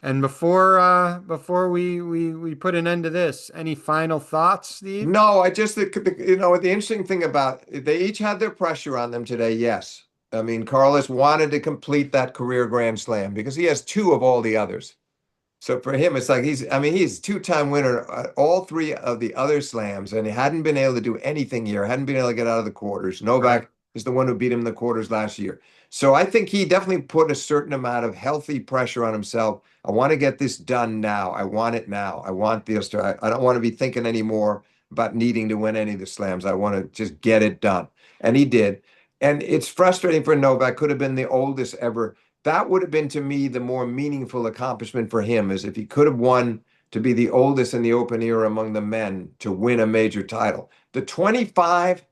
Speaker 1: And before we put an end to this, any final thoughts, Steve?
Speaker 2: No, I just think the interesting thing about they each had their pressure on them today. Yes, I mean Carlos wanted to complete that career Grand Slam because he has two of all the others. So for him, it's like he's two-time winner at all three of the other slams, and he hadn't been able to do anything here, hadn't been able to get out of the quarters.
Speaker 1: Right.
Speaker 2: Novak is the one who beat him in the quarters last year. So I think he definitely put a certain amount of healthy pressure on himself. I want to get this done now. I want it now. I want this to, I don't want to be thinking anymore about needing to win any of the slams. I want to just get it done. And he did. And it's frustrating for Novak, could have been the oldest ever. That would have been to me the more meaningful accomplishment for him, is if he could have won to be the oldest in the Open era among the men to win a major title. The 25,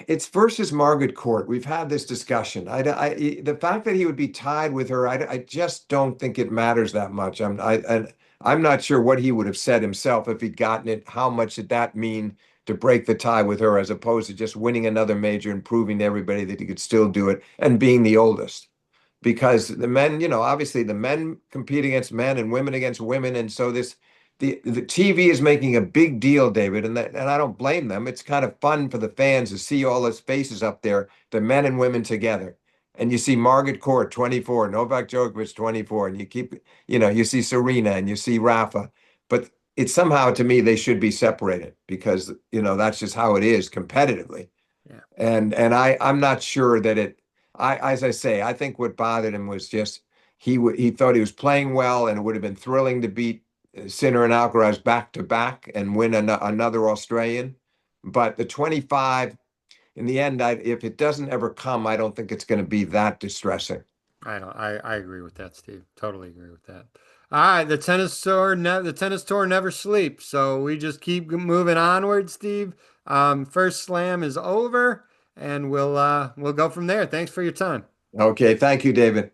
Speaker 2: it's versus Margaret Court. We've had this discussion. The fact that he would be tied with her, I just don't think it matters that much. I'm not sure what he would have said himself if he'd gotten it. How much did that mean to break the tie with her, as opposed to just winning another major and proving to everybody that he could still do it and being the oldest? Because the men, obviously the men compete against men and women against women, and so the TV is making a big deal, David, and I don't blame them. It's kind of fun for the fans to see all those faces up there, the men and women together. And you see Margaret Court, 24, Novak Djokovic, 24, and you see Serena and you see Rafa. But it's somehow, to me, they should be separated because, that's just how it is competitively.
Speaker 1: Yeah.
Speaker 2: And I'm not sure that as I say, I think what bothered him was just he thought he was playing well, and it would have been thrilling to beat Sinner and Alcaraz back to back and win another Australian. But the 25, in the end, if it doesn't ever come, I don't think it's going to be that distressing.
Speaker 1: I don't. I agree with that, Steve. Totally agree with that. All right, the tennis tour never sleeps. So we just keep moving onward, Steve. First slam is over, and we'll go from there. Thanks for your time.
Speaker 2: Okay, thank you, David.